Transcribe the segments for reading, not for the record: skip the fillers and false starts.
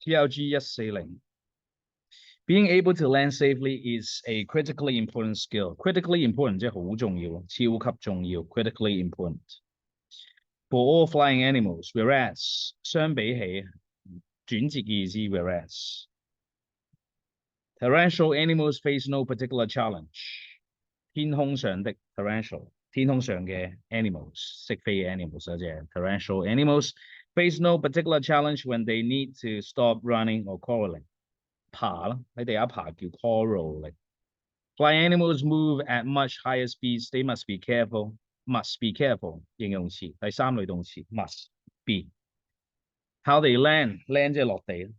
PLG 140. Being able to land safely is a critically important skill. Critically important 即係好重要，超級重要 critically important. For all flying animals, whereas 相比起轉折嘅意思 whereas terrestrial animals face no particular challenge. 天空上的 terrestrial 天空上嘅 animals 識飛嘅 animals 即係 terrestrial animals face no particular challenge when they need to stop running or crawling. 爬啦，喺地下爬叫 crawling. Flying animals move at much higher speeds. They must be careful. Must be careful 形容詞，第三類動詞 must be. How they land 即係落地。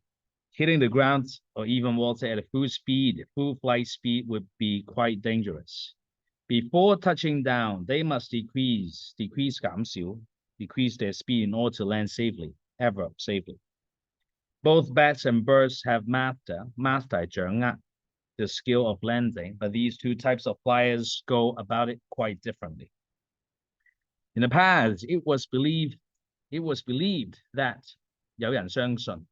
Hitting the ground or even water at a full speed, full flight speed would be quite dangerous. Before touching down, they must decrease 減少 decrease their speed in order to land safely, ever safely. Both bats and birds have master 係掌握 the skill of landing, but these two types of flyers go about it quite differently. In the past, it was believed that 有人相信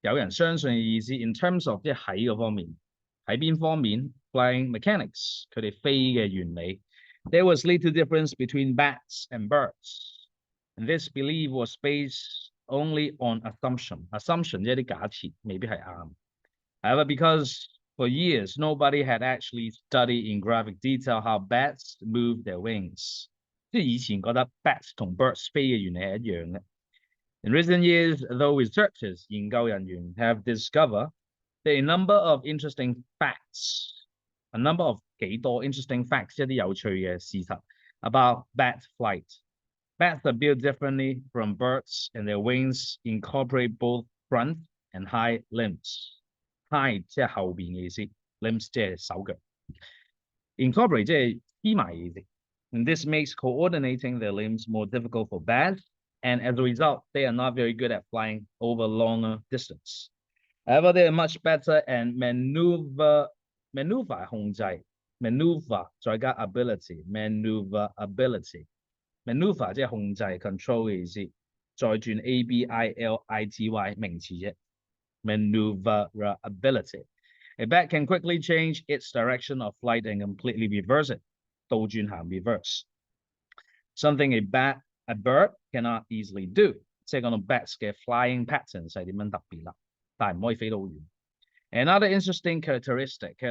嘅意思 in terms of 即係喺嗰方面，喺邊方面 flying mechanics 佢哋飛嘅原理 there was little difference between bats and birds, and this belief was based only on assumption 即係啲假設，未必係啱。However, because for years nobody had actually studied in graphic detail how bats move their wings， 即係以前覺得 bats 同 birds 飛嘅原理係一樣嘅。In recent years, though researchers 研究人員 have discovered that a number of interesting facts, 幾多 interesting facts 一啲有趣嘅事實 about bat flight. Bats are built differently from birds, and their wings incorporate both front and hind limbs. Hind 即係後邊嘅意思 ，limbs 即係手腳。Incorporate 即係黐埋嘅意思。And this makes coordinating their limbs more difficult for bats. And as a result, they are not very good at flying over longer distance. However, they are much better at maneuver 控制 maneuver 再加 ability maneuver 即係控制 control 嘅意思，再轉 ability 名詞啫 maneuverability. A bat can quickly change its direction of flight and completely reverse it. 倒轉行 reverse. Something a bird cannot easily do. 即係講到 bats 嘅 flying patterns 係點樣特別啦，但係唔可以飛到好遠。Another interesting characteristic 即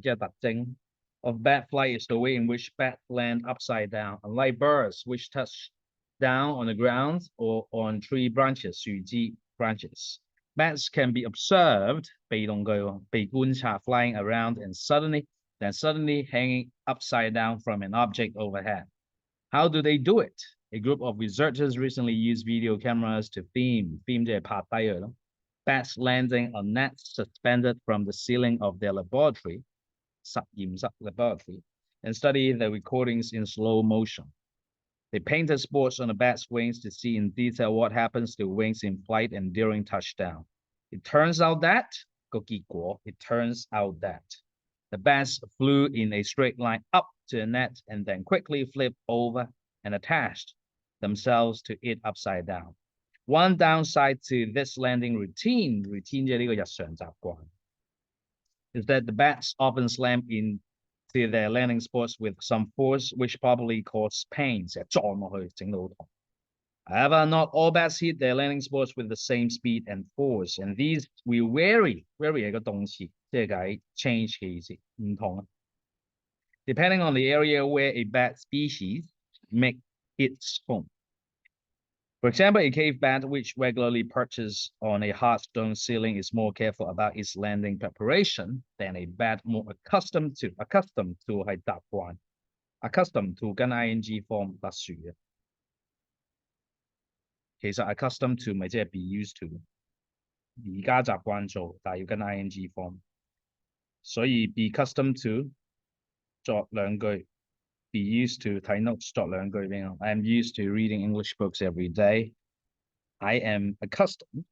係特徵 of bat flight is the way in which bats land upside down. Unlike birds, which touch down on the ground or on tree branches, 樹枝 branches, bats can be observed 被動句被觀察 flying around and suddenly hanging upside down from an object overhead. How do they do it? A group of researchers recently used video cameras to film 即係拍低佢咯。Bats landing on nets suspended from the ceiling of their laboratory 實驗室 laboratory and study the recordings in slow motion. They painted spots on the bat's wings to see in detail what happens to wings in flight and during touchdown. It turns out that the bats flew in a straight line up to the net and then quickly flipped over and attached themselves to it upside down. One downside to this landing routine 即係呢個日常習慣 is that the bats often slam into their landing spots with some force, which probably cause pain. 成日撞落去，整到好痛。However, not all bats hit their landing spots with the same speed and force, and these will vary 係個動詞，即係解 change 嘅意思，唔同啊。Depending on the area where a bat species make its home. For example, a cave bat which regularly perches on a hard stone ceiling is more careful about its landing preparation than a bat more accustomed to 係習慣 accustomed to 跟 ing form 特殊嘅。其實 accustomed to 咪即係 be used to， 而家習慣做，但係要跟 ing form， 所以 be accustomed to 作兩句。Be used to 睇 notes 作兩句俾我。I am used to reading English books every day. I am accustomed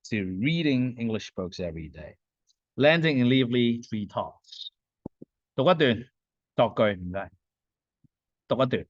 to reading English books every day. Landing in leafy tree tops. 讀一段，作句唔該。讀一段。